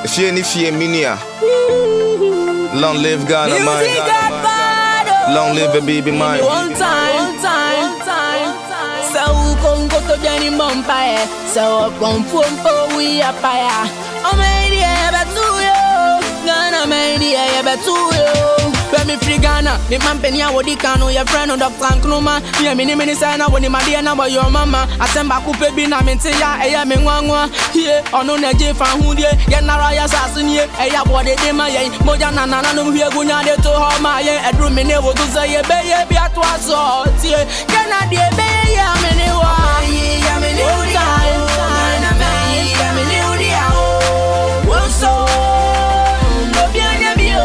If you minia, long live Ghana, man. Long live the baby, man. One time. So come go to Jenny Mumpire. So come for we are fire. I'm ready, but to you. Ghana, my dear, but to you. When me free Ghana, me man penny a wodi kanu your friend on Dr. Nkrumah. Me mini say na woni my dear na boy your mama. Asemba coupe bi na me nte ya eya me nwanwa. Here ono na je fan hu die. Ye na raya sasenie eya body de ma ye. Moja na no hwe gunya de to ho ma ye. Edru me ne wo to say ye be ye bi ato aso. Tie Ghana de be ye me ne wa. Ye me ne odi a. Na me ye me ne odi a. Wo so no bi anya bi o.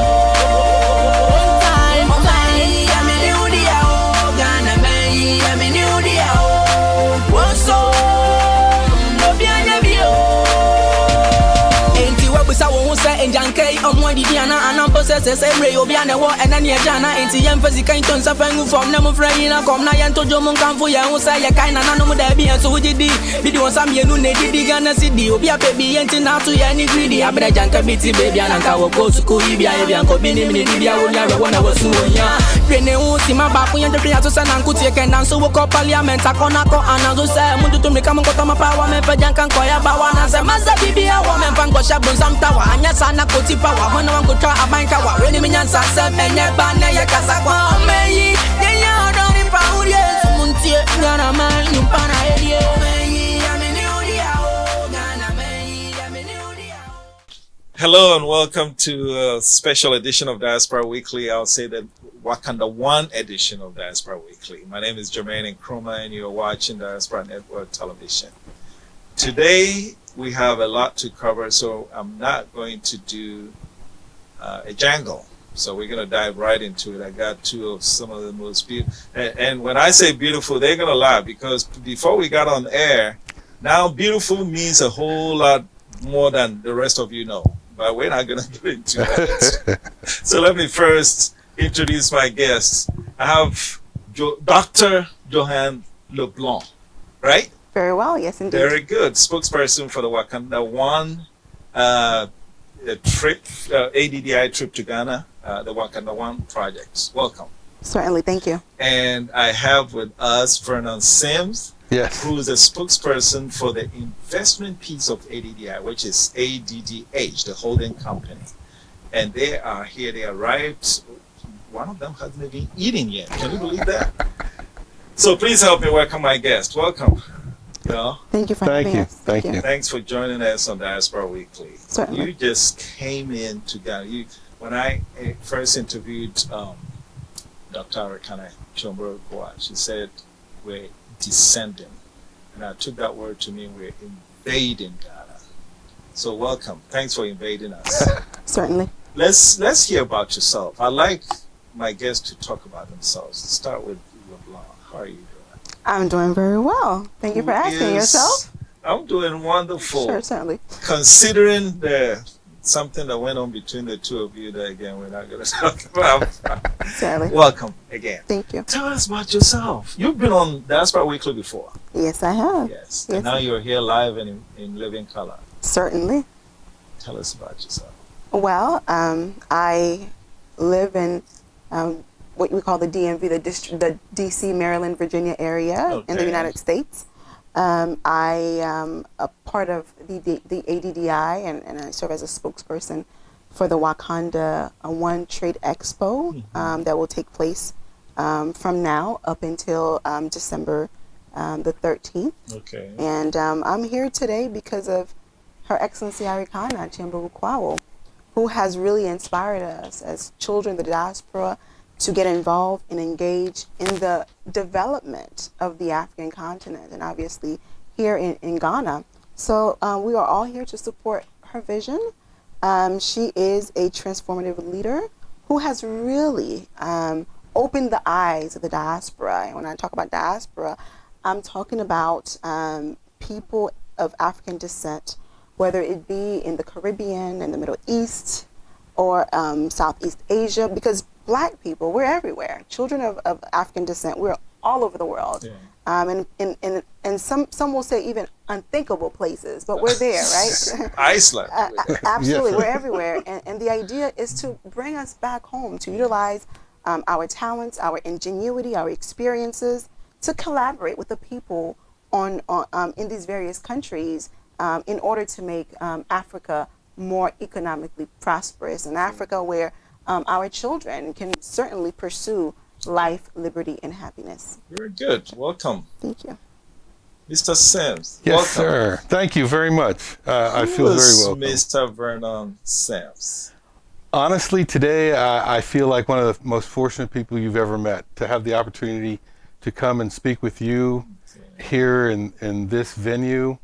Enjankei omwa didiana anam possess every obiana wo enani ejana enti yemfezi kan ton safangu from na mo frayina kom na yento jomo kanfo ya ho say ya kai na no mo da bi enso wugidi bidi won sam yenu ne didi Ghana city obi apebi yenti na to ya ni greedy abra janka biti baby ananka wo ko suku ibia ebia ko bi ni mi bia wo ya wo na wo su onya twene hu ti ma ba fun yente ya to sana nkuti e kan so wo ko parliament akona ko anazo say mundu to me kam ko to ma power me fa janka ko ya ba wa na say masa bibia wo me fan ko shabon sam tawa anya sana koti power when one go try a bank power when me nyansa se menye ba na ye kasa kwa meyi ye ya don in power ye muntie Ghana man you pana edie meyi ya me ni odia o Ghana meyi ya me ni odia. Hello and welcome to a special edition of Diaspora Weekly. I'll say that Wakanda 1 edition of Diaspora Weekly. My name is Jermaine Nkrumah and you're watching Diaspora Network Television. Today we have a lot to cover, so I'm not going to do a jangle. So we're going to dive right into it. I got two of some of the most beautiful. And when I say beautiful, they're going to laugh because before we got on air, now beautiful means a whole lot more than the rest of you know. But we're not going to get into that. So let me first introduce my guests. I have Dr. Johan LeBlanc, right? Very well, yes indeed. Very good. Spokesperson for the Wakanda 1 trip, ADDI trip to Ghana, the Wakanda 1 projects. Welcome. Certainly, thank you. And I have with us Vernon Sims, yes, who is a spokesperson for the investment piece of ADDI, which is ADDH, the holding company. And they are here, they arrived. One of them hasn't even eaten yet. Can you believe that? So please help me welcome my guest. Welcome. Thank you for having us. Thank you. Thanks for joining us on Diaspora Weekly. Certainly. You just came in to Ghana. When I first interviewed Dr. Arekana Chombro, she said we're descending. And I took that word to mean we're invading Ghana. So welcome. Thanks for invading us. Certainly. Let's hear about yourself. I like my guests to talk about themselves. Let's start with LeBlanc. How are you doing? I'm doing very well. Thank you for asking. Yourself? I'm doing wonderful. Sure, certainly. Considering something that went on between the two of you that, again, we're not going to talk about. Certainly. Welcome again. Thank you. Tell us about yourself. You've been on Diaspora Weekly before. Yes, I have. Yes. Yes. And now you're here live and in living color. Certainly. Tell us about yourself. Well, I live in what we call the DMV, the DC, Maryland, Virginia area in the United States. I am a part of the ADDI and I serve as a spokesperson for the Wakanda 1 Trade Expo that will take place from now up until December the 13th. Okay. And I'm here today because of Her Excellency Arekana Chombro, who has really inspired us as children of the diaspora to get involved and engage in the development of the African continent and obviously here in Ghana. So we are all here to support her vision. She is a transformative leader who has really opened the eyes of the diaspora. And when I talk about diaspora, I'm talking about people of African descent, whether it be in the Caribbean and the Middle East or Southeast Asia, because Black people, we're everywhere. Children of African descent, we're all over the world. and some will say even unthinkable places, but we're there, right? Iceland. Absolutely, Yes. we're everywhere. And the idea is to bring us back home, to utilize our talents, our ingenuity, our experiences, to collaborate with the people in these various countries in order to make Africa more economically prosperous, an Africa where our children can certainly pursue life, liberty, and happiness. Very good. Welcome. Thank you. Mr. Sims. Yes, welcome. sir. Thank you very much. I Who feel very is welcome. Mr. Vernon Sims? Honestly, today I feel like one of the most fortunate people you've ever met, to have the opportunity to come and speak with you here in this venue,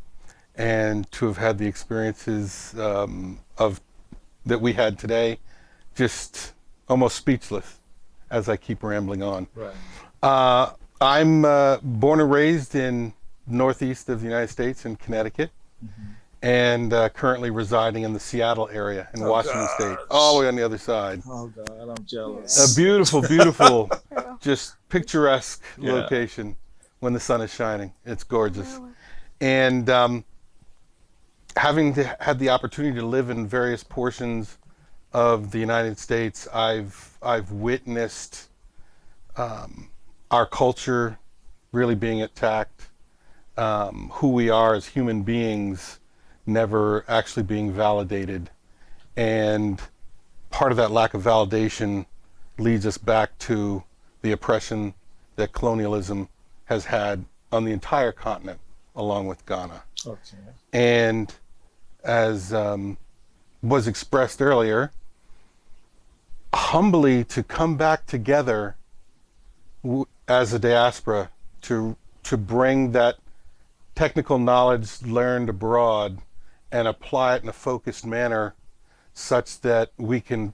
and to have had the experiences of that we had today. Just almost speechless as I keep rambling on. Right. I'm born and raised in northeast of the United States in Connecticut, and currently residing in the Seattle area in Washington State, all the way on the other side. Oh God, I'm jealous. A beautiful, beautiful, just picturesque Yeah. location when the sun is shining. It's gorgeous. And having had the opportunity to live in various portions of the United States, I've witnessed our culture really being attacked, who we are as human beings never actually being validated, and part of that lack of validation leads us back to the oppression that colonialism has had on the entire continent, along with Ghana. Okay. And as was expressed earlier, humbly to come back together as a diaspora to bring that technical knowledge learned abroad and apply it in a focused manner such that we can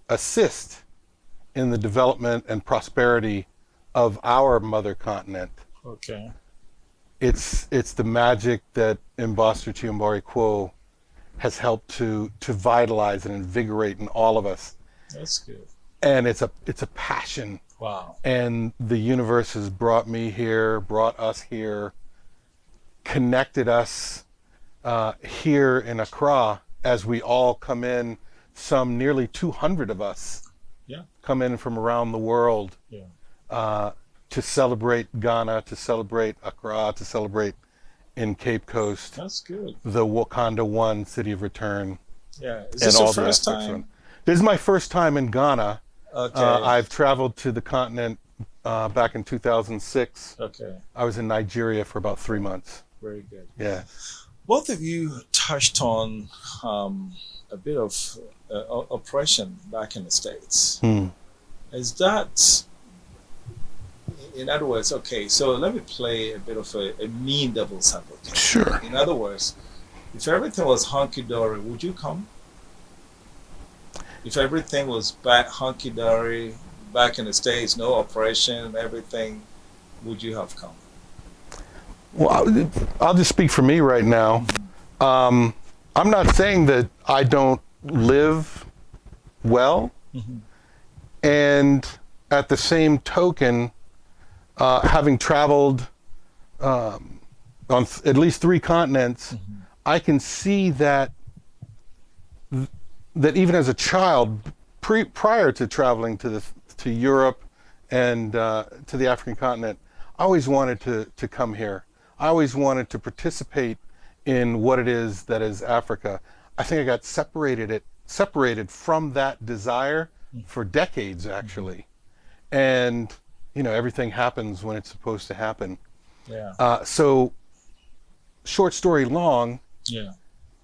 assist in the development and prosperity of our mother continent. Okay. It's the magic that Imboster Chiambari Quo has helped to vitalize and invigorate in all of us. That's good. And it's a passion. Wow. And the universe has brought me here, brought us here, connected us here in Accra as we all come in, some nearly 200 of us Yeah. come in from around the world Yeah. to celebrate Ghana, to celebrate Accra, to celebrate in Cape Coast, That's good. the Wakanda One, City of Return, Yeah. Is and this all your the first aspects of it. time? This is my first time in Ghana. Okay. I've traveled to the continent back in 2006. Okay. I was in Nigeria for about 3 months. Very good. Yeah. Both of you touched on a bit of oppression back in the States. Is that, in other words, okay, so let me play a bit of a mean devil's advocate. Sure. In other words, if everything was hunky-dory, would you come? If everything was back hunky-dory, back in the States, no oppression, everything, would you have come? Well, I'll just speak for me right now. I'm not saying that I don't live well, and at the same token, having traveled on at least 3 continents, I can see that even as a child, prior to traveling to Europe and to the African continent, I always wanted to come here. I always wanted to participate in what it is that is Africa. I think I got separated from that desire for decades, actually. And, you know, everything happens when it's supposed to happen. Yeah. So, short story long, Yeah.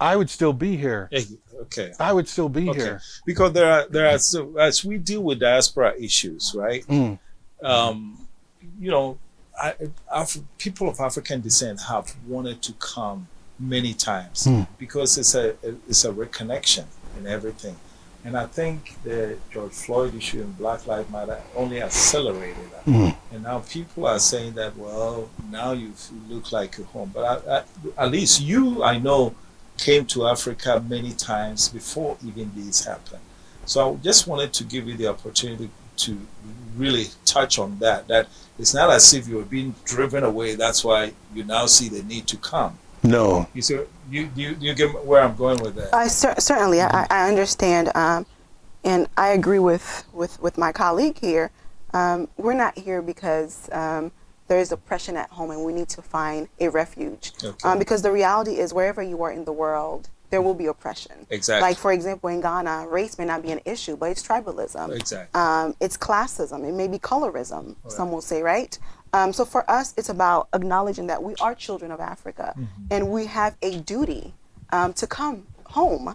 I would still be here. Okay. I would still be Okay. here. Because there are so as we deal with diaspora issues, right? You know, people of African descent have wanted to come many times because it's a reconnection and everything. And I think the George Floyd issue and Black Lives Matter only accelerated that. And now people are saying that, well, now you look like you're home. But at least you, I know, came to Africa many times before even these happened. So I just wanted to give you the opportunity to really touch on that. That it's not as if you were being driven away. That's why you now see the need to come. No. You see, you get where I'm going with that. Certainly, I understand, and I agree with my colleague here. We're not here because there is oppression at home and we need to find a refuge. Okay. Because the reality is wherever you are in the world, there will be oppression. Exactly. Like, for example, in Ghana, race may not be an issue, but it's tribalism. Exactly. It's classism. It may be colorism, Right. some will say, right? So for us, it's about acknowledging that we are children of Africa and we have a duty to come home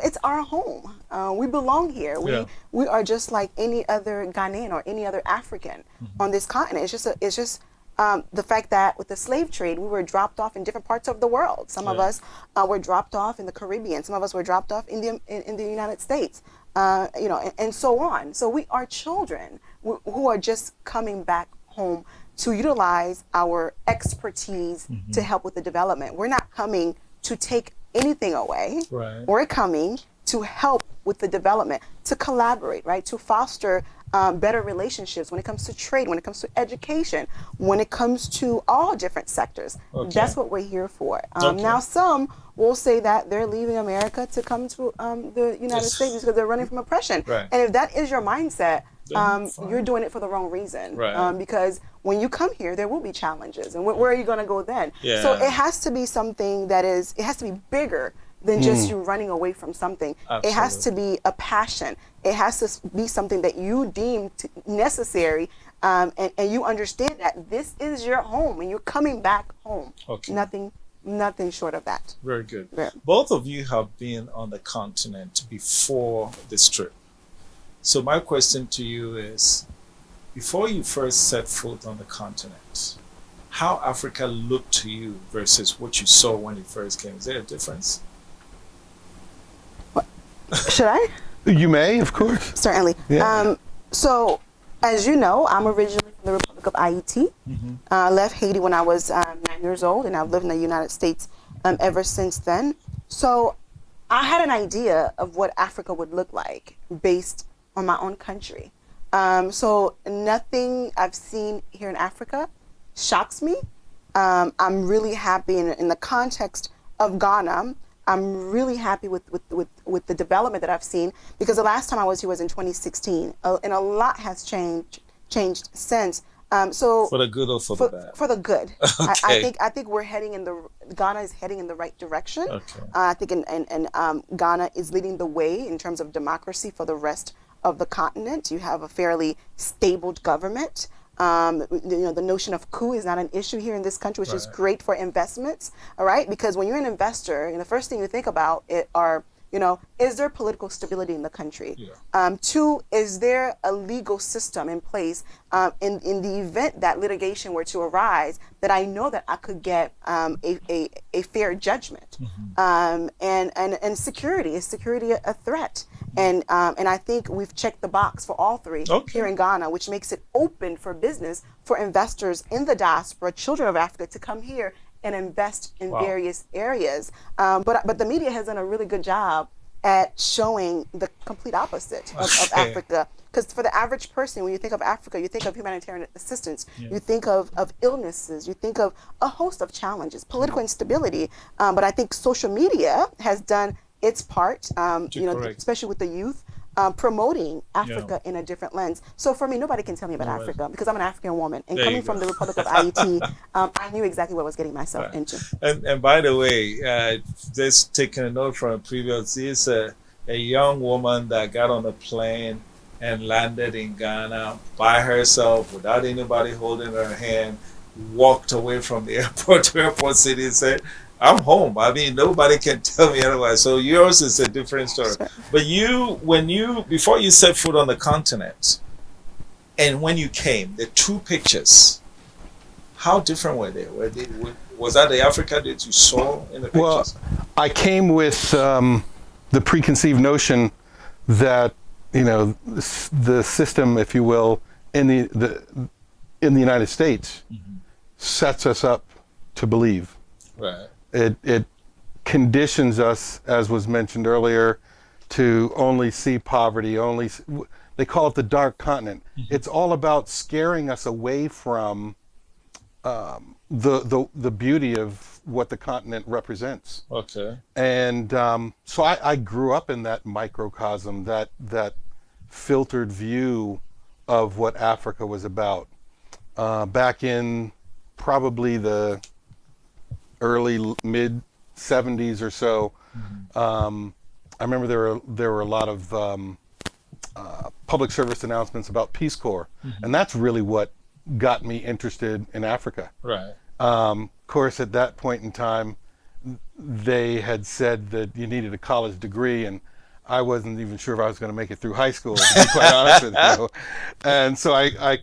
it's our home. We belong here. We are just like any other Ghanaian or any other African on this continent. It's just the fact that with the slave trade, we were dropped off in different parts of the world. Some of us were dropped off in the Caribbean. Some of us were dropped off in the United States. And so on. So we are children who are just coming back home to utilize our expertise to help with the development. We're not coming to take anything away. Right. We're coming to help with the development, to collaborate, right? To foster better relationships when it comes to trade, when it comes to education, when it comes to all different sectors. Okay. That's what we're here for. Okay. Now, some will say that they're leaving America to come to the United States because they're running from oppression. Right. And if that is your mindset, Then fine. you're doing it for the wrong reason. Right. Because when you come here, there will be challenges. And where are you going to go then? Yeah. So it has to be something it has to be bigger than just you running away from something. It has to be a passion. It has to be something that you deem necessary, and you understand that this is your home and you're coming back home. Okay. Nothing short of that. Very good. Yeah. Both of you have been on the continent before this trip. So my question to you is, before you first set foot on the continent, how Africa looked to you versus what you saw when you first came? Is there a difference? Should I? You may, of course. Certainly. Yeah. So, as you know, I'm originally from the Republic of Haiti. I left Haiti when I was 9 years old, and I've lived in the United States ever since then. So, I had an idea of what Africa would look like based on my own country. So, nothing I've seen here in Africa shocks me. I'm really happy in the context of Ghana. I'm really happy with the development that I've seen, because the last time I was here was in 2016, and a lot has changed since. So For the good or for the bad? For the good. Okay. I think Ghana is heading in the right direction. Okay. I think and Ghana is leading the way in terms of democracy for the rest of the continent. You have a fairly stable government. The notion of coup is not an issue here in this country, which is great for investments. All right, because when you're an investor, the first thing you think about is there political stability in the country? Yeah. Two, is there a legal system in place in the event that litigation were to arise, that I know that I could get a fair judgment? And security, is security a threat? And I think we've checked the box for all three here in Ghana, which makes it open for business for investors in the diaspora, children of Africa, to come here and invest in various areas. But the media has done a really good job at showing the complete opposite of Africa. Because for the average person, when you think of Africa, you think of humanitarian assistance, you think of illnesses, you think of a host of challenges, political instability. But I think social media has done its part, especially with the youth, promoting Africa in a different lens. So for me, nobody can tell me about Africa, because I'm an African woman, and coming from the Republic of Haiti, I knew exactly what I was getting myself into. And by the way, just taking a note from a previous, this a young woman that got on a plane and landed in Ghana by herself without anybody holding her hand, walked away from the airport to Airport City and said, I'm home. I mean, nobody can tell me otherwise. So yours is a different story. But before you set foot on the continent, and when you came, the two pictures, how different were they? Was that the Africa that you saw in the pictures? Well, I came with the preconceived notion that the system, if you will, in the United States sets us up to believe. Right. It conditions us, as was mentioned earlier, to only see poverty, they call it the dark continent. It's all about scaring us away from the beauty of what the continent represents. Okay. And so I grew up in that microcosm, that filtered view of what Africa was about. Back in probably the early mid 70s or so, I remember there were a lot of public service announcements about Peace Corps, and that's really what got me interested in Africa. Right. Of course, at that point in time, they had said that you needed a college degree, and I wasn't even sure if I was going to make it through high school, to be quite honest with you. And so I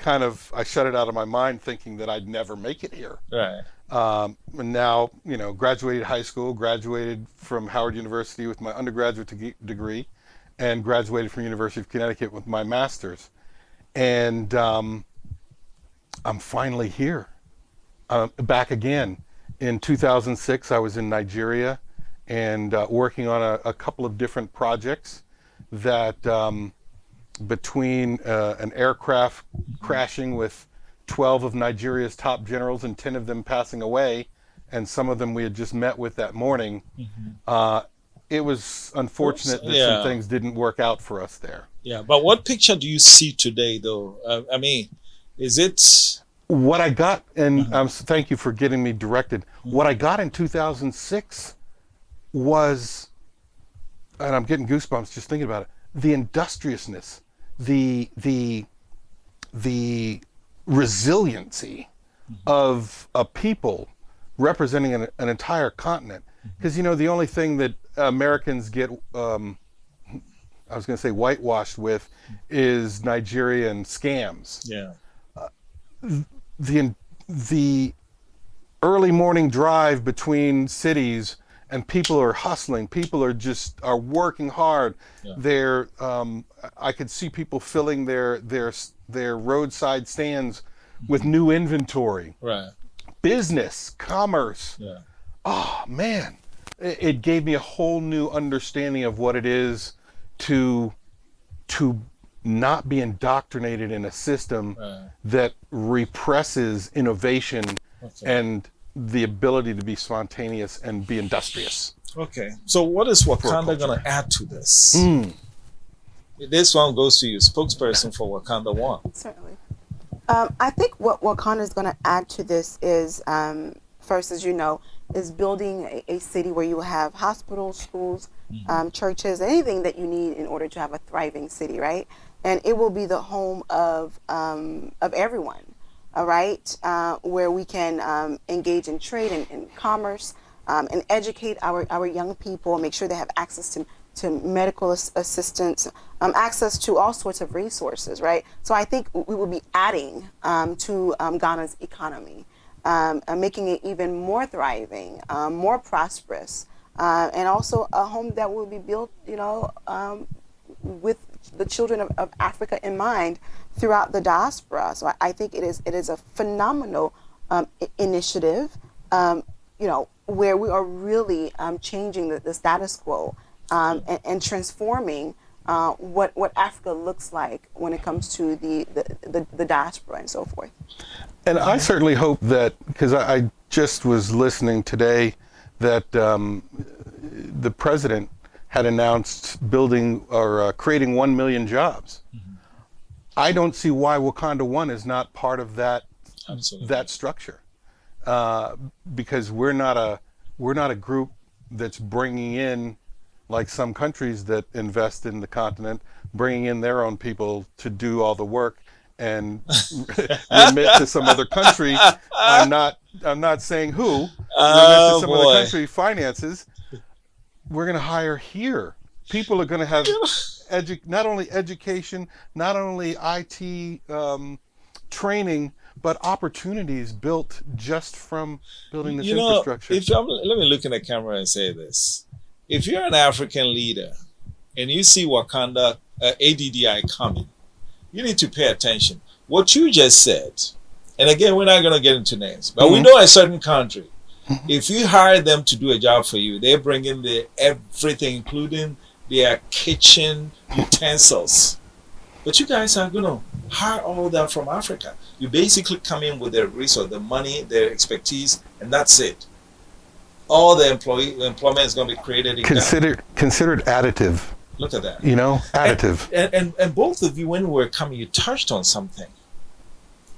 shut it out of my mind, thinking that I'd never make it here. Right. And now, graduated high school, graduated from Howard University with my undergraduate degree, and graduated from University of Connecticut with my master's. And I'm finally here, back again. In 2006, I was in Nigeria and working on a couple of different projects that between an aircraft crashing with 12 of Nigeria's top generals and 10 of them passing away, and some of them we had just met with that morning, it was unfortunate that some things didn't work out for us there. Yeah, but what picture do you see today, though? I mean, is it... What I got, and thank you for getting me directed, what I got in 2006 was, and I'm getting goosebumps just thinking about it, the industriousness, the resiliency of a people representing an entire continent. Because, the only thing that Americans get, I was going to say whitewashed with, is Nigerian scams. Yeah. The early morning drive between cities, and people are hustling. People are working hard. Yeah. I could see people filling their roadside stands with new inventory. Right. Business, commerce. Yeah. Oh man, it gave me a whole new understanding of what it is to not be indoctrinated in a system that represses innovation and the ability to be spontaneous and be industrious. Okay, so what is Wakanda going to add to this? This one goes to you, spokesperson for Wakanda One. Certainly. I think what Wakanda is going to add to this is, first, as you know, is building a city where you will have hospitals, schools, churches, anything that you need in order to have a thriving city, right? And it will be the home of everyone, all right, where we can engage in trade and commerce, and educate our young people, make sure they have access to medical assistance, access to all sorts of resources, right? So I think we will be adding to Ghana's economy, making it even more thriving, more prosperous, and also a home that will be built, with the children of Africa in mind throughout the diaspora. So I think it is a phenomenal initiative, where we are really changing the status quo and transforming what Africa looks like when it comes to the diaspora and so forth. And I certainly hope that, because I just was listening today that the president had announced building or creating 1 million jobs. I don't see why Wakanda One is not part of that. Absolutely. That structure, because we're not a group that's bringing in, like some countries that invest in the continent, bringing in their own people to do all the work and remit to some other country. I'm not saying who. Remit to some other country finances. We're going to hire here. People are going to have not only education, not only IT training, but opportunities built just from building this infrastructure. Let me look in the camera and say this. If you're an African leader and you see Wakanda ADDI coming, you need to pay attention. What you just said, and again, we're not going to get into names, but we know a certain country, if you hire them to do a job for you, they bring in everything, including their kitchen utensils. But you guys are going to hire all that from Africa. You basically come in with their resource, the money, their expertise, and that's it. All the employment is going to be created in Ghana. Considered additive. Look at that. Additive. And both of you, when we were coming, you touched on something.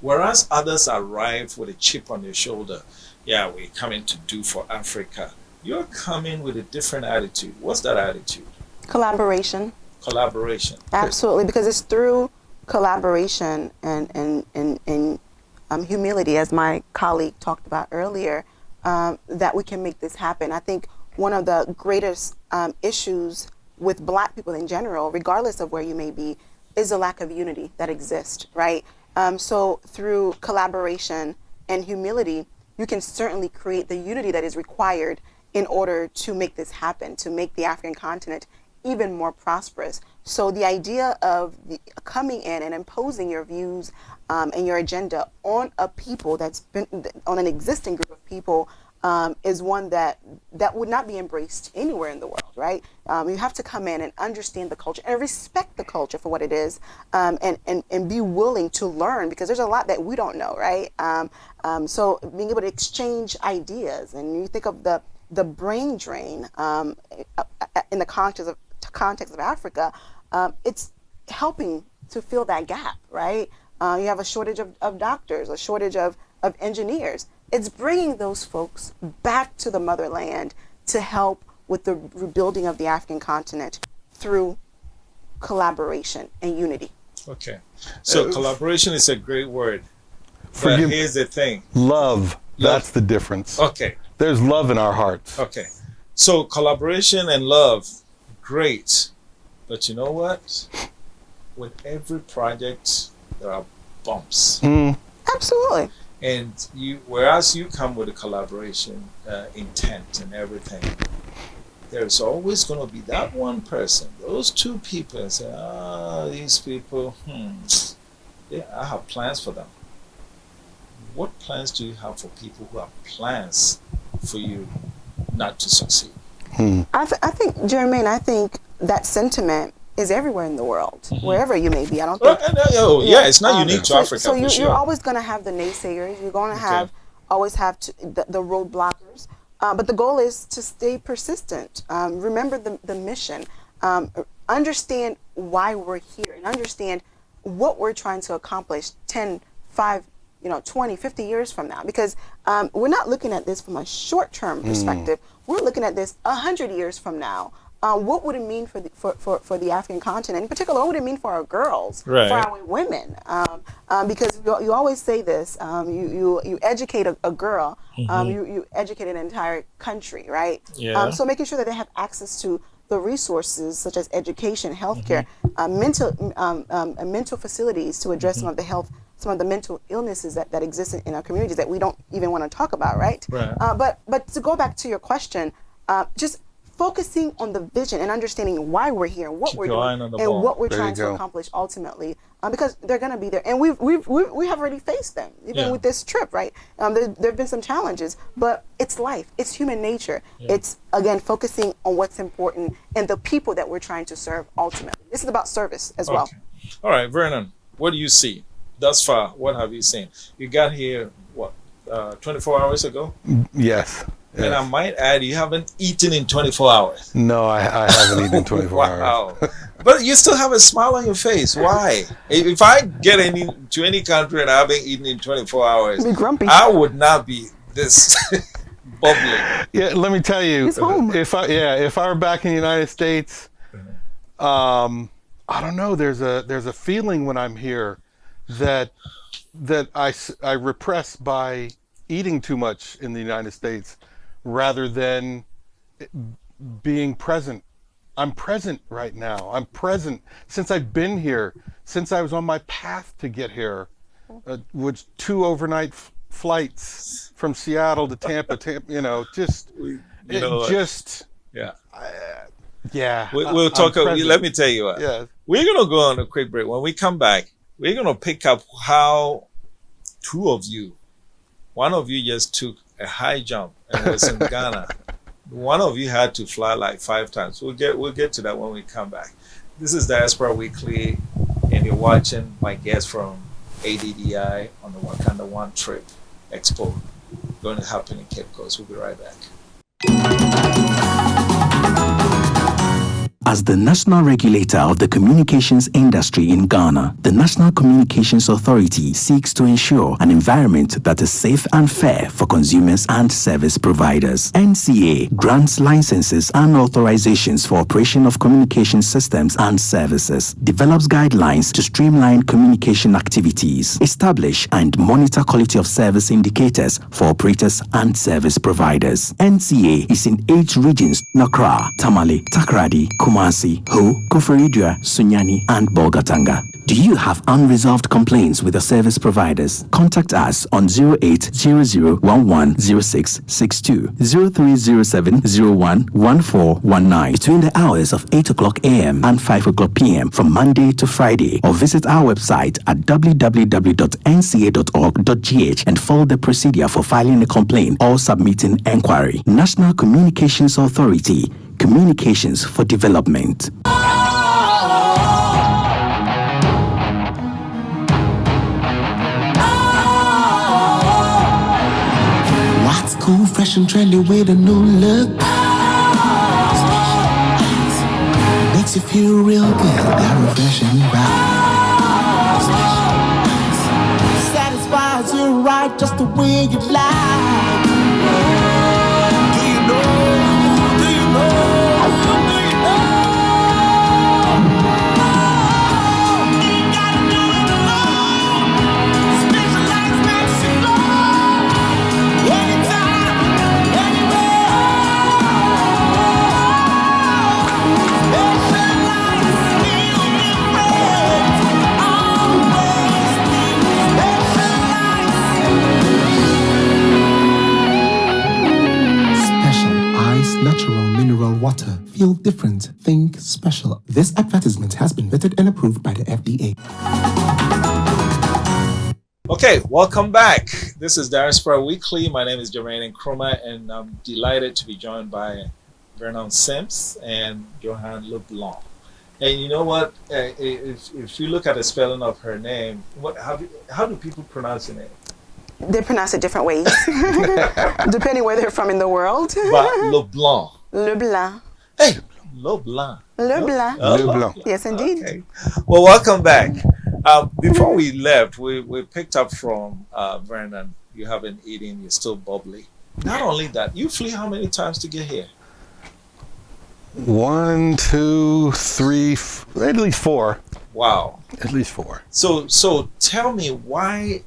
Whereas others arrive with a chip on their shoulder, yeah, we're coming to do for Africa. You're coming with a different attitude. What's that attitude? Collaboration. Collaboration. Absolutely, because it's through collaboration and humility, as my colleague talked about earlier, that we can make this happen. I think one of the greatest issues with Black people in general, regardless of where you may be, is the lack of unity that exists, right? So through collaboration and humility, you can certainly create the unity that is required in order to make this happen, to make the African continent even more prosperous. So the idea of coming in and imposing your views and your agenda on a people that's been on an existing group of people is one that would not be embraced anywhere in the world, right? You have to come in and understand the culture and respect the culture for what it is, and be willing to learn, because there's a lot that we don't know, right? So being able to exchange ideas, and you think of the brain drain in the context of Africa, it's helping to fill that gap, right? You have a shortage of doctors, a shortage of engineers. It's bringing those folks back to the motherland to help with the rebuilding of the African continent through collaboration and unity. Okay. So collaboration is a great word. But here's the thing. Love. That's the difference. Okay. There's love in our hearts. Okay. So collaboration and love, great. But you know what? With every project, there are bumps. Absolutely. And whereas you come with a collaboration intent and everything, there's always going to be that one person, those two people, and say, these people, I have plans for them. What plans do you have for people who have plans for you not to succeed? I think, Jermaine, I think that sentiment is everywhere in the world, wherever you may be. I don't think. It's not unique to Africa. So you're always going to have the naysayers. You're going to always have the roadblockers. But the goal is to stay persistent. Remember the mission. Understand why we're here, and understand what we're trying to accomplish 10, 5, 20, 50 years from now. Because we're not looking at this from a short-term perspective. We're looking at this 100 years from now. What would it mean for the African continent? In particular, what would it mean for our girls, for our women? Because you always say this, you educate a girl, you educate an entire country, right? So making sure that they have access to the resources such as education, healthcare, mental facilities to address some of the mental illnesses that exist in our communities that we don't even want to talk about, right? But to go back to your question, just focusing on the vision and understanding why we're here and what we're doing and what we're trying to accomplish ultimately, because they're going to be there, and we have already faced them even with this trip, right? There have been some challenges, but it's life, it's human nature. It's again focusing on what's important and the people that we're trying to serve ultimately. This is about service as well. All right, Vernon, what do you see thus far? What have you seen? You got here 24 hours ago? Yes. And I might add, you haven't eaten in 24 hours. No, I haven't eaten in 24 hours. Wow. But you still have a smile on your face. Why? If I get to any country and I haven't eaten in 24 hours, be grumpy. I would not be this bubbly. Yeah, let me tell you, if I were back in the United States, I don't know. There's a feeling when I'm here that I repress by eating too much in the United States, rather than being present. I'm present right now. I'm present since I've been here, since I was on my path to get here, which 2 overnight flights from Seattle to Tampa, We'll talk. Let me tell you what. We're going to go on a quick break. When we come back, we're going to pick up how one of you just took a high jump and was in Ghana. One of you had to fly like 5 times. We'll get to that when we come back. This is Diaspora Weekly. and you're watching my guest from ADDI on the Wakanda One trip Expo going to happen in Cape Coast. We'll be right back. As the national regulator of the communications industry in Ghana, the National Communications Authority seeks to ensure an environment that is safe and fair for consumers and service providers. NCA grants licenses and authorizations for operation of communication systems and services, develops guidelines to streamline communication activities, establish and monitor quality of service indicators for operators and service providers. NCA is in 8 regions: Accra, Tamale, Takoradi, Kumasi, Ho, Koforidua, Sunyani, and Bolgatanga. Do you have unresolved complaints with the service providers? Contact us on 0800110662, 0307011419 between the hours of 8 o'clock a.m. and 5 o'clock p.m. from Monday to Friday, or visit our website at www.nca.org.gh and follow the procedure for filing a complaint or submitting enquiry. National Communications Authority, communications for development. What's cool, fresh and trendy with a new look? Makes you feel real good, that refreshing vibe. Satisfies you right just the way you like. Do you know? Do you know? Natural mineral water. Feel different. Think special. This advertisement has been vetted and approved by the FDA. Okay, welcome back. This is Diaspora Weekly. My name is Jermaine Nkrumah, and I'm delighted to be joined by Vernon Sims and Johan LeBlanc. And you know what? If you look at the spelling of her name, how do people pronounce her name? They pronounce it different ways, depending where they're from in the world. But LeBlanc. LeBlanc. Hey, LeBlanc. LeBlanc. LeBlanc. Yes, indeed. Okay. Well, welcome back. Before we left, we picked up from Vernon. You haven't eaten, you're still bubbly. Not only that, you flew how many times to get here? 1, 2, 3, at least 4. Wow. At least 4. So tell me why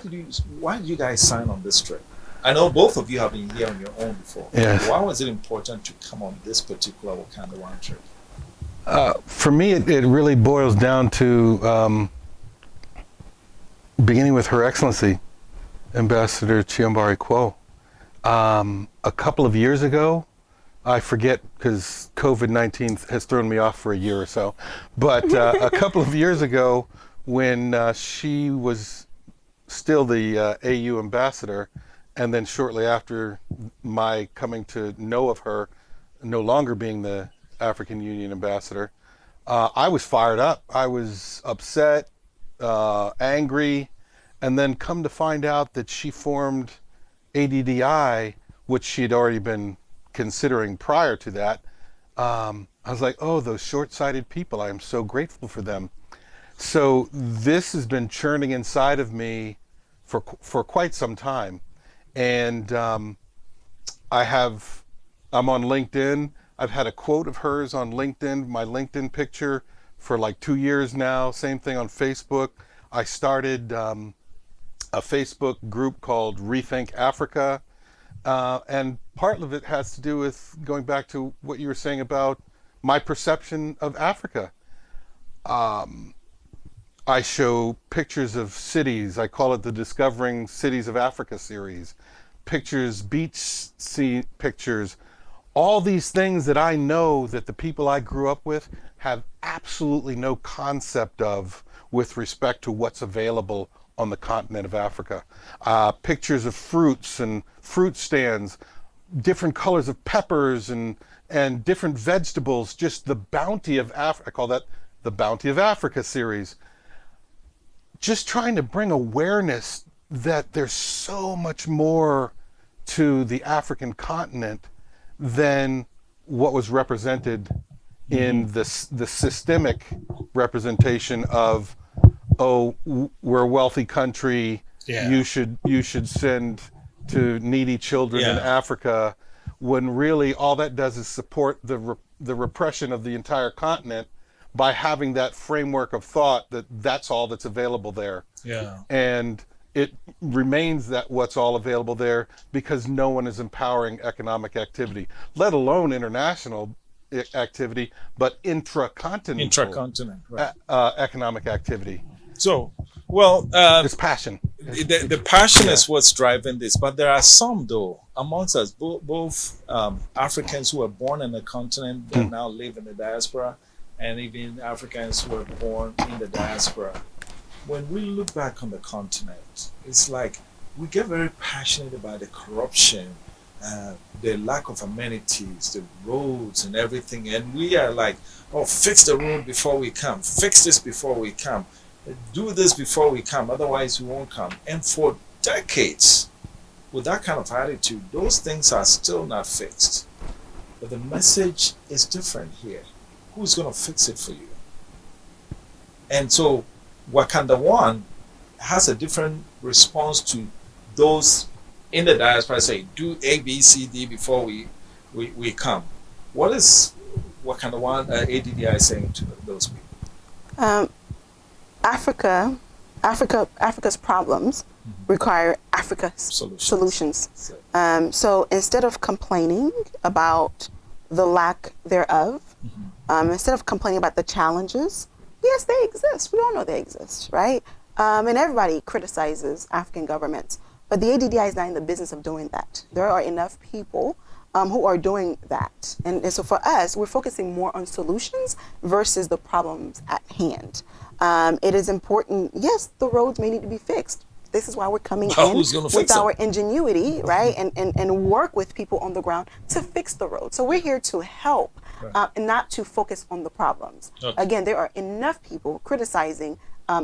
did you guys sign on this trip? I know both of you have been here on your own before. Yes. Why was it important to come on this particular Wakanda One trip? For me, it really boils down to beginning with Her Excellency, Ambassador Chiambari Quo. A couple of years ago, I forget because COVID-19 has thrown me off for a year or so, but a couple of years ago when she was still the AU ambassador, and then shortly after my coming to know of her, no longer being the African Union ambassador, I was fired up. I was upset, angry, and then come to find out that she formed ADDI, which she'd already been considering prior to that. I was like, oh, those short-sighted people, I am so grateful for them. So this has been churning inside of me for quite some time. And I'm on LinkedIn. I've had a quote of hers on LinkedIn, my LinkedIn picture, for like 2 years now. Same thing on Facebook. I started a Facebook group called Rethink Africa. And part of it has to do with going back to what you were saying about my perception of Africa. I show pictures of cities. I call it the Discovering Cities of Africa series. Pictures, beach sea pictures, all these things that I know that the people I grew up with have absolutely no concept of with respect to what's available on the continent of Africa. Pictures of fruits and fruit stands, different colors of peppers and different vegetables, just the bounty of Africa. I call that the Bounty of Africa series. Just trying to bring awareness that there's so much more to the African continent than what was represented in the systemic representation of, oh, we're a wealthy country, you should send to needy children in Africa, when really all that does is support the repression of the entire continent by having that framework of thought that that's all that's available there. And it remains that what's all available there because no one is empowering economic activity, let alone international activity, but intracontinental right. Economic activity. So, well, it's passion. The passion is what's driving this, but there are some, though, amongst us, both Africans who were born in the continent that now live in the diaspora, and even Africans who were born in the diaspora. When we look back on the continent, it's like we get very passionate about the corruption, the lack of amenities, the roads and everything, and we are like, oh, fix the road before we come, fix this before we come, do this before we come, otherwise we won't come. And for decades, with that kind of attitude, those things are still not fixed. But the message is different here. Who's going to fix it for you? And so Wakanda One has a different response to those in the diaspora say, do A, B, C, D before we come. What is Wakanda One ADDI saying to those people? Africa's problems require Africa's solutions. So instead of complaining about the lack thereof, instead of complaining about the challenges, yes, they exist. We all know they exist, right? And everybody criticizes African governments, but the ADDI is not in the business of doing that. There are enough people who are doing that. And so for us, we're focusing more on solutions versus the problems at hand. It is important, yes, the roads may need to be fixed. This is why we're coming in with our ingenuity, right? And work with people on the ground to fix the road. So we're here to help and not to focus on the problems. Again, there are enough people criticizing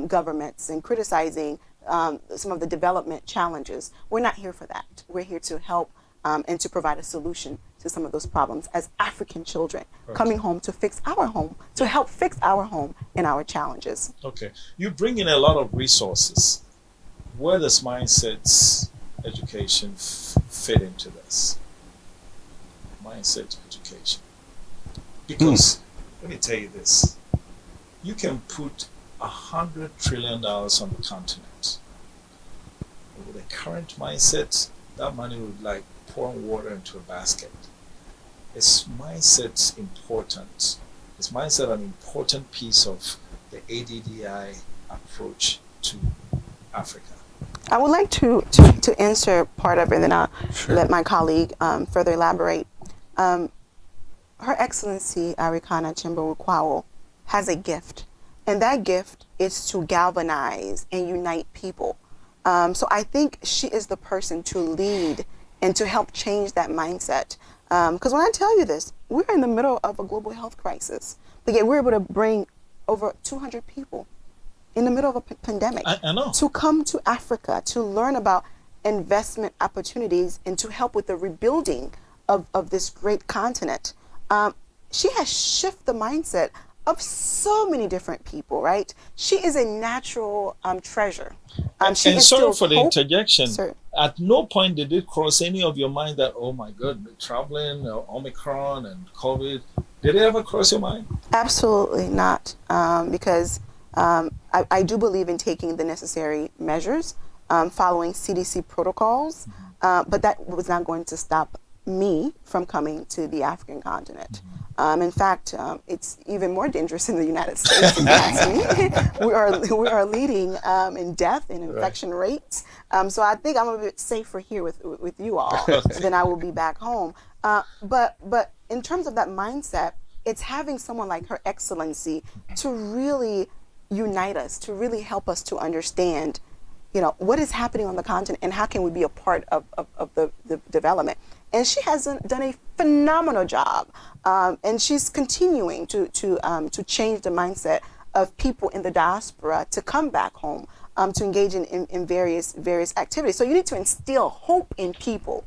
governments and criticizing some of the development challenges. We're not here for that. We're here to help and to provide a solution to some of those problems as African children coming home to fix our home, to help fix our home and our challenges. Okay. You bring in a lot of resources. Where does mindset education fit into this? Mindset education. Because, let me tell you this, you can put $100 trillion on the continent. But with the current mindset, that money would like pour water into a basket. Is mindset important? Is mindset an important piece of the ADDI approach to Africa? I would like to answer part of it, and then I'll let my colleague further elaborate. Her Excellency Arikana Chimba has a gift, and that gift is to galvanize and unite people. So I think she is the person to lead and to help change that mindset. Because when I tell you this, we're in the middle of a global health crisis, but yet we're able to bring over 200 people in the middle of a pandemic to come to Africa to learn about investment opportunities and to help with the rebuilding of this great continent. She has shifted the mindset of so many different people, right? She is a natural treasure. And sorry for the interjection. Sir. At no point did it cross any of your mind that, oh my God, traveling, Omicron and COVID, did it ever cross your mind? Absolutely not, because I do believe in taking the necessary measures, following CDC protocols, but that was not going to stop me from coming to the African continent. In fact, it's even more dangerous in the United States, if you ask me. We are leading in death and infection rates. So I think I'm a bit safer here with you all than I will be back home. But in terms of that mindset, it's having someone like Her Excellency to really unite us, to really help us to understand what is happening on the continent and how can we be a part of the development. And she has done a phenomenal job, and she's continuing to change the mindset of people in the diaspora to come back home, to engage in various activities. So you need to instill hope in people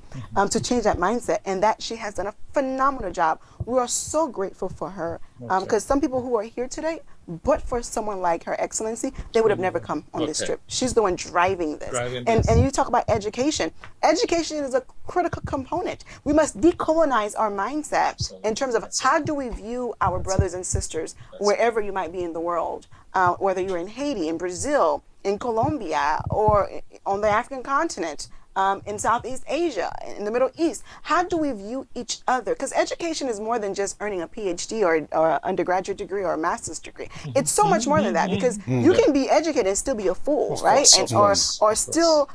to change that mindset, and that she has done a phenomenal job. We are so grateful for her, because some people who are here today, but for someone like Her Excellency, they would have never come on this trip. She's the one driving this. And you talk about education. Education is a critical component. We must decolonize our mindset in terms of how do we view our brothers and sisters wherever you might be in the world, whether you're in Haiti, in Brazil, in Colombia, or on the African continent, in Southeast Asia, in the Middle East. How do we view each other? Because education is more than just earning a PhD or an undergraduate degree or a master's degree. It's so much more than that, because you can be educated and still be a fool, right? Or still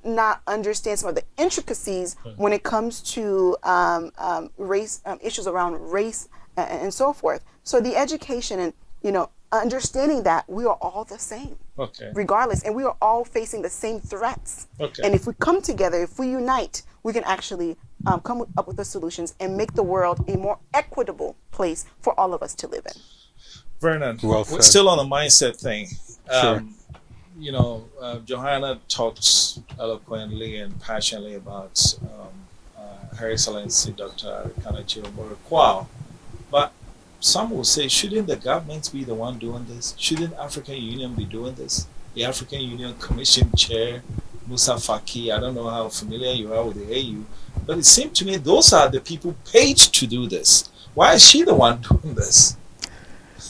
not understand some of the intricacies when it comes to race issues around race and so forth. So the education and understanding that we are all the same, regardless, and we are all facing the same threats. And if we come together, if we unite, we can actually come up with the solutions and make the world a more equitable place for all of us to live in. Vernon, Well we're said. still on the mindset thing. Sure. Johanna talks eloquently and passionately about Her Excellency Dr. Kanachi Kwao, but some will say, shouldn't the government be the one doing this? Shouldn't African Union be doing this? The African Union Commission Chair, Musa Faki, I don't know how familiar you are with the AU, but it seemed to me those are the people paid to do this. Why is she the one doing this?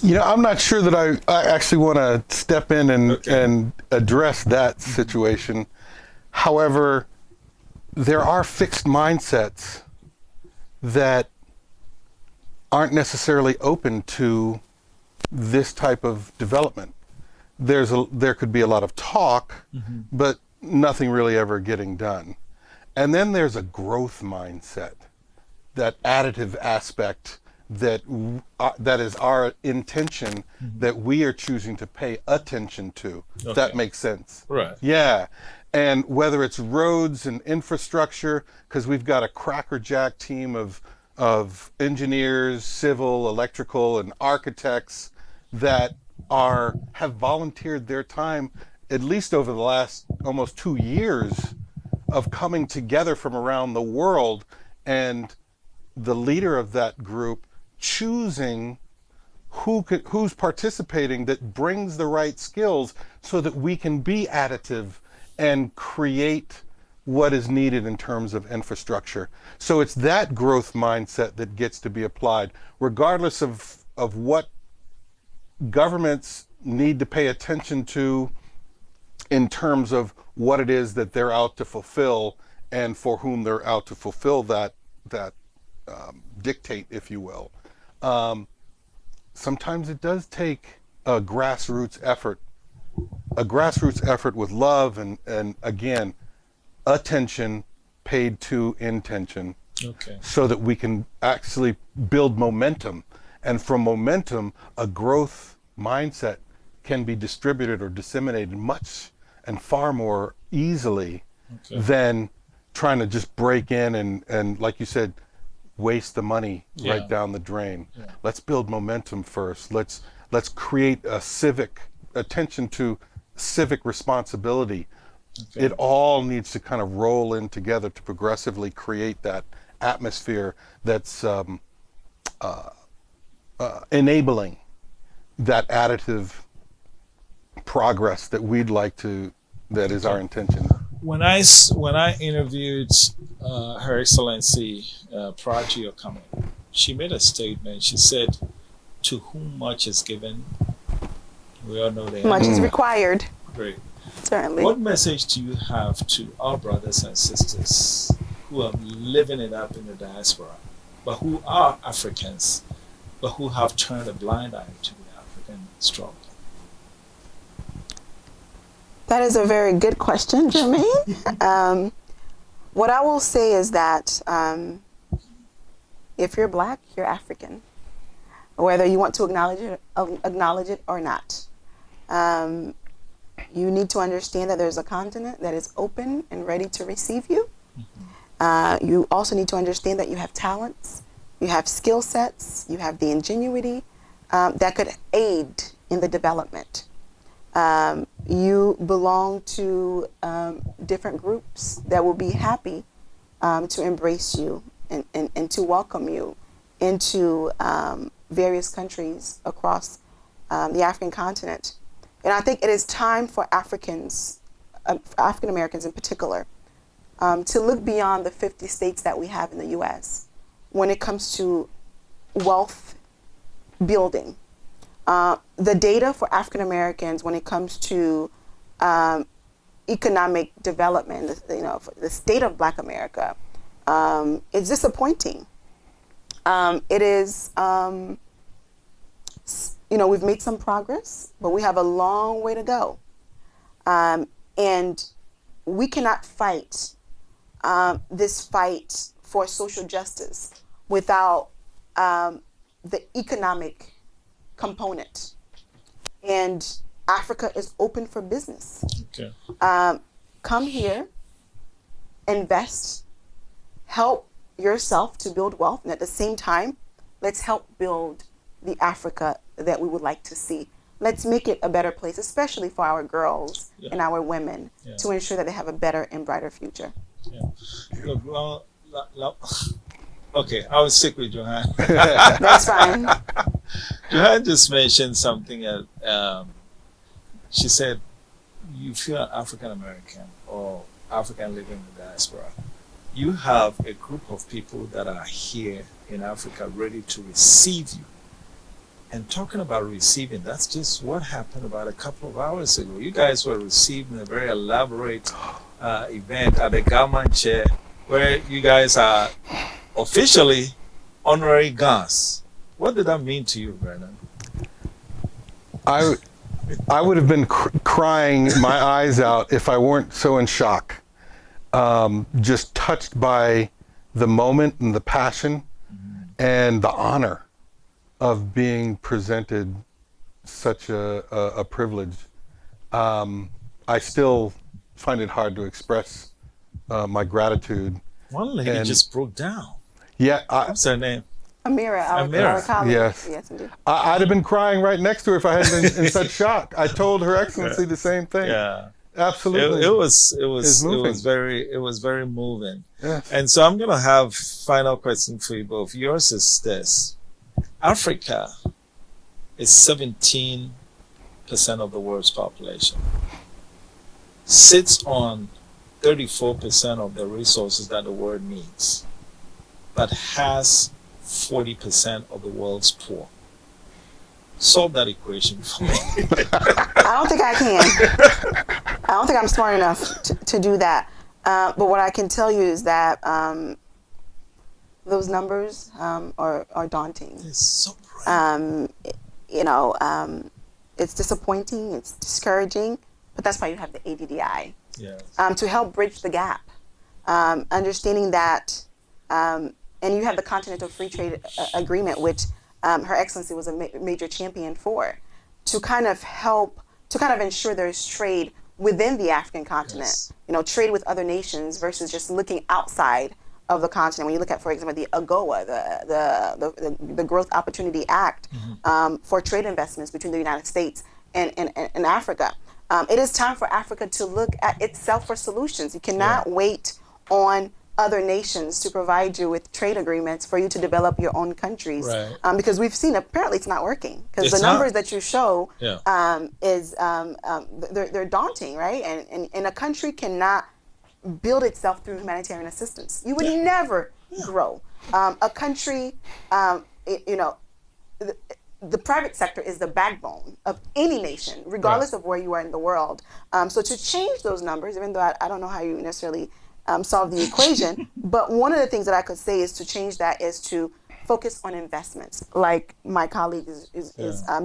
I'm not sure that I actually want to step in and address that situation. However, there are fixed mindsets that aren't necessarily open to this type of development. There could be a lot of talk, but nothing really ever getting done. And then there's a growth mindset, that additive aspect that is our intention, that we are choosing to pay attention to. If that makes sense. Right. Yeah. And whether it's roads and infrastructure, because we've got a crackerjack team of engineers, civil, electrical, and architects that have volunteered their time, at least over the last almost 2 years, of coming together from around the world, and the leader of that group choosing who's participating that brings the right skills so that we can be additive and create what is needed in terms of infrastructure. So it's that growth mindset that gets to be applied, regardless of what governments need to pay attention to in terms of what it is that they're out to fulfill and for whom they're out to fulfill that dictate, if you will. Sometimes it does take a grassroots effort with love and again, attention paid to intention, so that we can actually build momentum. And from momentum, a growth mindset can be distributed or disseminated much and far more easily than trying to just break in and like you said, waste the money right down the drain. Let's build momentum first. Let's create a attention to civic responsibility. It all needs to kind of roll in together to progressively create that atmosphere that's enabling that additive progress that we'd like to, that is our intention. When I interviewed Her Excellency prior to your coming, she made a statement. She said, "To whom much is given, we all know that Much is required." Great. Certainly. What message do you have to our brothers and sisters who are living it up in the diaspora, but who are Africans, but who have turned a blind eye to the African struggle? That is a very good question, Jermaine. What I will say is that if you're Black, you're African, whether you want to acknowledge it or not. You need to understand that there's a continent that is open and ready to receive you. You also need to understand that you have talents, you have skill sets, you have the ingenuity that could aid in the development. You belong to different groups that will be happy to embrace you and to welcome you into various countries across the African continent. And I think it is time for Africans, African Americans in particular, to look beyond the 50 states that we have in the U.S. when it comes to wealth building. The data for African Americans when it comes to economic development, the state of Black America, is disappointing. It is, we've made some progress, but we have a long way to go. And we cannot fight this fight for social justice without the economic component. And Africa is open for business. Okay. Come here, invest, help yourself to build wealth, and at the same time, let's help build the Africa that we would like to see. Let's make it a better place, especially for our girls and our women, to ensure that they have a better and brighter future. Yeah. Look, okay, I was sick with Johan. That's fine. Johan just mentioned something that she said, you feel African American or African living in the diaspora. You have a group of people that are here in Africa ready to receive you. And talking about receiving, that's just what happened about a couple of hours ago. You guys were received in a very elaborate event at the government chair where you guys are officially honorary guests. What did that mean to you, Brennan? I would have been crying my eyes out if I weren't so in shock. Just touched by the moment and the passion and the honor of being presented such a privilege. I still find it hard to express my gratitude. One lady just broke down. Yeah. What's her name? Amira, our colleague. Yes. Yes, indeed. I'd have been crying right next to her if I hadn't been in such shock. I told Her Excellency the same thing. Yeah. Absolutely. It was very moving. Yes. And so I'm gonna have final question for you both. Yours is this: Africa is 17% of the world's population, sits on 34% of the resources that the world needs, but has 40% of the world's poor. Solve that equation for me. I don't think I can. I don't think I'm smart enough to do that. But what I can tell you is that those numbers are daunting. It's so bright. It's disappointing, it's discouraging, but that's why you have the ADDI. Yes. To help bridge the gap. Understanding that, and you have the Continental Free Trade Agreement, which Her Excellency was a major champion for, to kind of ensure there's trade within the African continent. Yes. Trade with other nations versus just looking outside of the continent. When you look at, for example, the AGOA, the Growth Opportunity Act, for trade investments between the United States and Africa. It is time for Africa to look at itself for solutions. You cannot wait on other nations to provide you with trade agreements for you to develop your own countries. Right. Because we've seen apparently it's not working, because the numbers that you show they're daunting, right? And a country cannot build itself through humanitarian assistance. You would never grow. A country, the private sector is the backbone of any nation, regardless of where you are in the world. So to change those numbers, even though I don't know how you necessarily solve the equation, but one of the things that I could say is to change that is to focus on investments, like my colleague is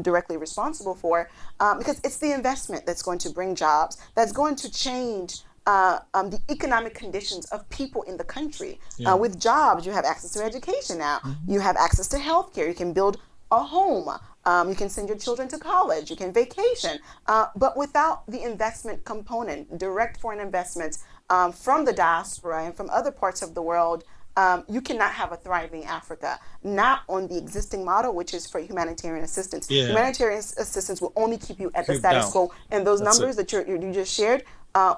directly responsible for, because it's the investment that's going to bring jobs, that's going to change the economic conditions of people in the country. With jobs, you have access to education now. You have access to healthcare. You can build a home. You can send your children to college. You can vacation. But without the investment component, direct foreign investments from the diaspora and from other parts of the world, you cannot have a thriving Africa. Not on the existing model, which is for humanitarian assistance. Yeah. Humanitarian assistance will only keep you at the Keep status down. quo, and those That's numbers that you just shared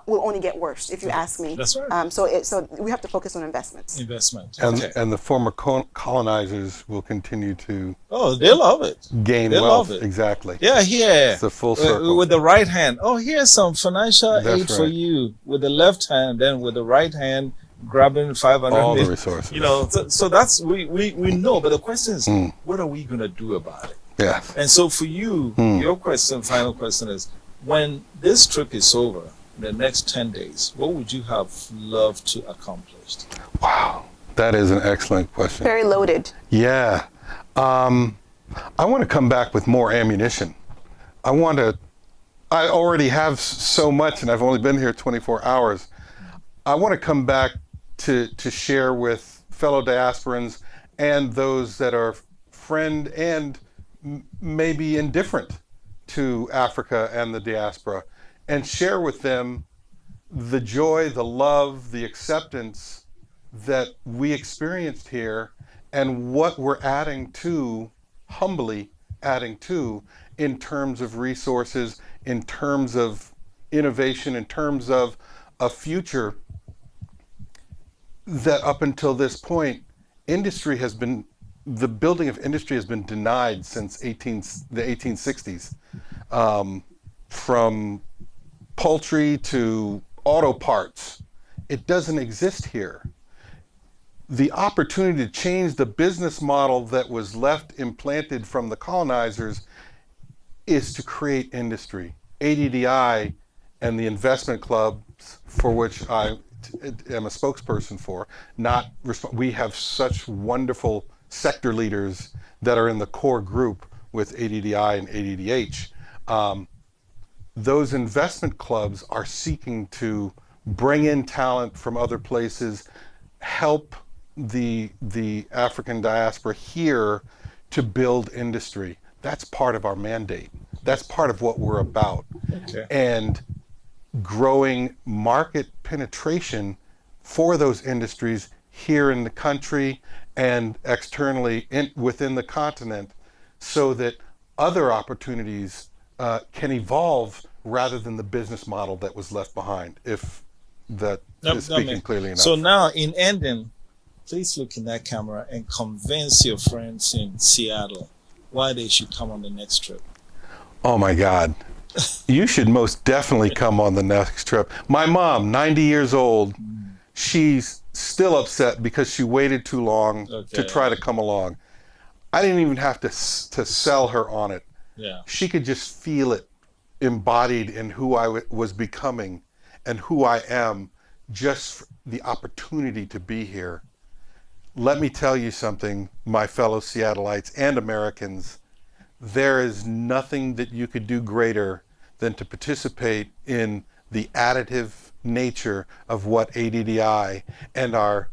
will only get worse, if you ask me. That's right. So we have to focus on investments. Investment. And, Okay. and the former colonizers will continue to Oh, they love it. gain They wealth. love it. Exactly. Yeah, here. It's a full circle. With the right hand. Oh, here's some financial That's aid for right. you. With the left hand, then with the right hand, grabbing 500 All the million. resources. You know, so that's, we know, but the question is, what are we going to do about it? Yes. And so for you, your question, final question is, when this trip is over, the next 10 days, what would you have loved to accomplish? Wow. That is an excellent question. Very loaded. Yeah. I want to come back with more ammunition. I already have so much, and I've only been here 24 hours. I want to come back to share with fellow diasporans and those that are friend and maybe indifferent to Africa and the diaspora, and share with them the joy, the love, the acceptance that we experienced here, and what we're adding to, humbly adding to, in terms of resources, in terms of innovation, in terms of a future that up until this point, the building of industry has been denied since the 1860s. From poultry to auto parts, it doesn't exist here. The opportunity to change the business model that was left implanted from the colonizers is to create industry. ADDI and the investment clubs, for which I am a spokesperson for, we have such wonderful sector leaders that are in the core group with ADDI and ADDH. Those investment clubs are seeking to bring in talent from other places, help the African diaspora here to build industry. That's part of our mandate. That's part of what we're about. Okay. And growing market penetration for those industries here in the country and externally within the continent, so that other opportunities can evolve rather than the business model that was left behind, if that is speaking clearly enough. So now, in ending, please look in that camera and convince your friends in Seattle why they should come on the next trip. Oh my God. You should most definitely come on the next trip. My mom, 90 years old, she's still upset because she waited too long to try to come along. I didn't even have to sell her on it. Yeah. She could just feel it embodied in who I was becoming and who I am, just the opportunity to be here. Let me tell you something, my fellow Seattleites and Americans. There is nothing that you could do greater than to participate in the additive nature of what ADDI and our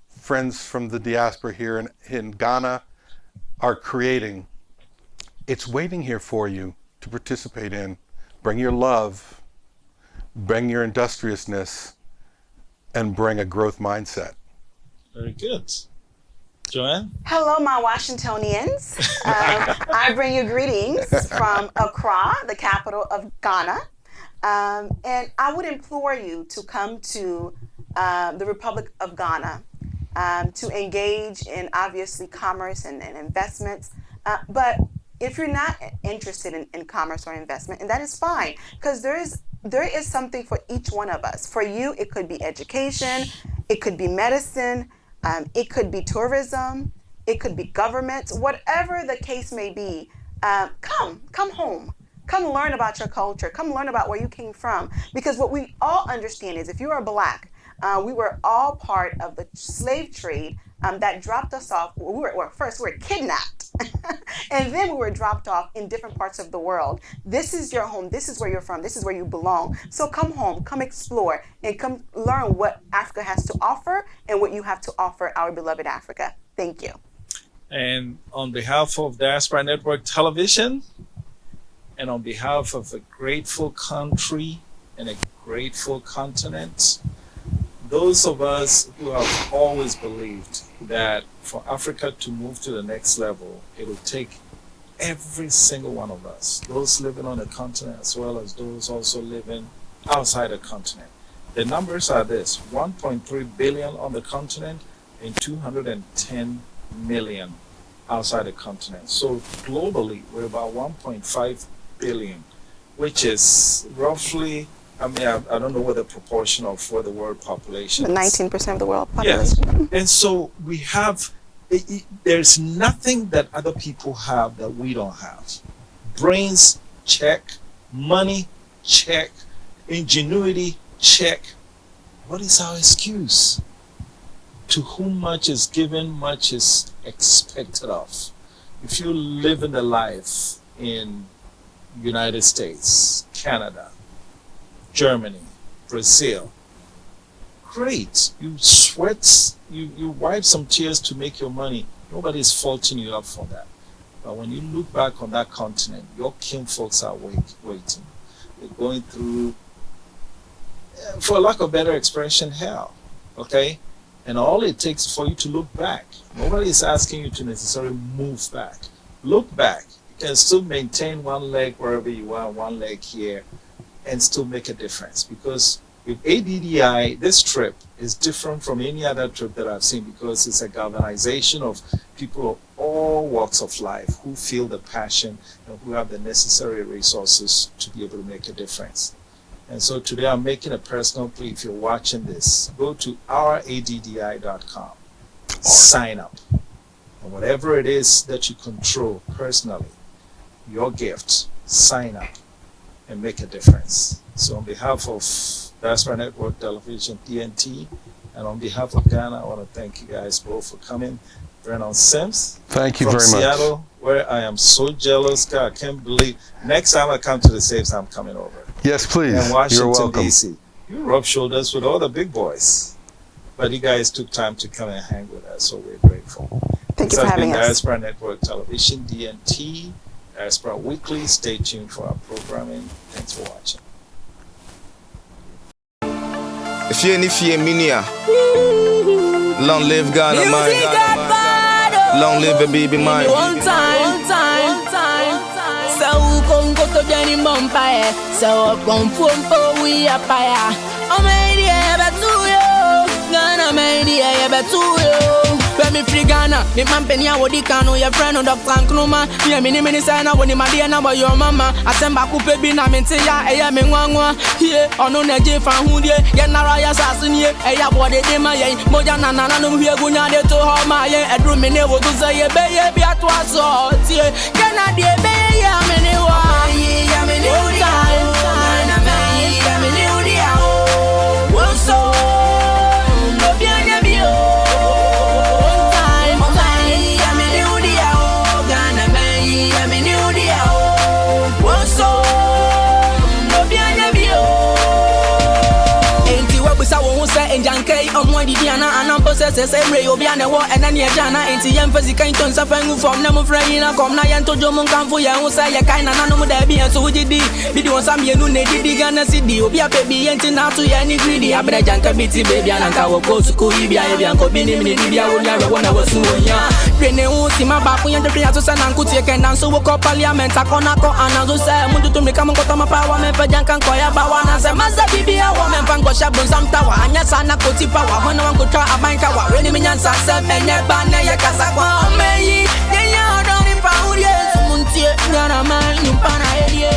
friends from the diaspora here in Ghana are creating. It's waiting here for you to participate in. Bring your love, bring your industriousness, and bring a growth mindset. Very good. Joanne? Hello, my Washingtonians. I bring you greetings from Accra, the capital of Ghana. And I would implore you to come to the Republic of Ghana to engage in, obviously, commerce and investments. But if you're not interested in commerce or investment, and that is fine, because there is something for each one of us. For you, it could be education, it could be medicine, it could be tourism, it could be government, whatever the case may be. Come home. Come learn about your culture. Come learn about where you came from. Because what we all understand is if you are Black, we were all part of the slave trade that dropped us off. First we were kidnapped, and then we were dropped off in different parts of the world. This is your home. This is where you're from. This is where you belong. So come home, come explore, and come learn what Africa has to offer and what you have to offer our beloved Africa. Thank you. And on behalf of Diaspora Network Television, and on behalf of a grateful country and a grateful continent, those of us who have always believed that for Africa to move to the next level, it will take every single one of us, those living on the continent as well as those also living outside the continent. The numbers are this: 1.3 billion on the continent and 210 million outside the continent. So globally, we're about 1.5 billion, which is roughly, I don't know what the proportion of what the world population is. 19% of the world Yes. population. And so we have, there's nothing that other people have that we don't have. Brains, check. Money, check. Ingenuity, check. What is our excuse? To whom much is given, much is expected of. If you live in the life in United States, Canada, Germany, Brazil, great. You sweat, you wipe some tears to make your money. Nobody's faulting you up for that. But when you look back on that continent, your kinfolks are waiting. They're going through, for lack of better expression, hell. Okay? And all it takes for you to look back. Nobody is asking you to necessarily move back. Look back. You can still maintain one leg wherever you are, one leg here, and still make a difference. Because with ADDI, this trip is different from any other trip that I've seen, because it's a galvanization of people of all walks of life who feel the passion and who have the necessary resources to be able to make a difference. And so today I'm making a personal plea. If you're watching this, go to ouraddi.com, sign up. And whatever it is that you control personally, your gift, sign up and make a difference. So on behalf of Diaspora Network Television, TNT, and on behalf of Ghana, I want to thank you guys both for coming. Brennan Sims. Thank you from very much. Seattle, where I am so jealous. God, I can't believe. Next time I come to the Saves, I'm coming over. Yes, please. And Washington, You're welcome. D.C. You rub shoulders with all the big boys. But you guys took time to come and hang with us, so we're grateful. Thank This you for has been having us. Diaspora Network Television, DNT, Diaspora Weekly. Stay tuned for our programming. Thanks for watching. If you minia, long live Ghana, man. Long live the baby, man. One time. So come go to Jenny Bumpire. So come from we are fire. I'm ready, but to you. Ghana, my dear, but to you. When me free Ghana, me man penny a wodi kano. Your friend on Dr. Nkrumah. Me a mini sign a wodi my dear na boy your mama. I send back up baby na me ya eya me nwanwa. Here ono na je fan hu die. Ye na raya sasin ye. Eya body de ma ye. Moja na no hwe gunya de to ho ma ye. Edru me ne wo to say ye be ye bi ato aso tie. Ghana de be ye me ne wa. Ye me ne udi na me ye me ne udi a o. Wo so no bi anya bi o. Enjankei omwa di diana anam process every obiane wo enani ejana enti yemfezi kan ton safangu from na mo frayina kom na yento jomo kanfo ye hu say ye kai na no mo da bi enso wujidi bi di won sam ye nu ne di Ghana city obi apebi yenti na to ye ni greedy abra janka biti baby ananka wo ko su ko ibia ye bianko bi ni mi bia wo ya wo na wo su onya rene hu si ma ba ko yente pria to sana nkuti ye kan so wo ko parliament akona ko anazo say mundu to me kam ko to ma power me fa janka ko ya ba wana say maza bibia wo me fa ngo shabun samta wa anya sana koti power when I go try a bank wa when me nyansa se menye ba na ye kasa kwa meyi ye ya don pa uri so muntie ngana man you pana ye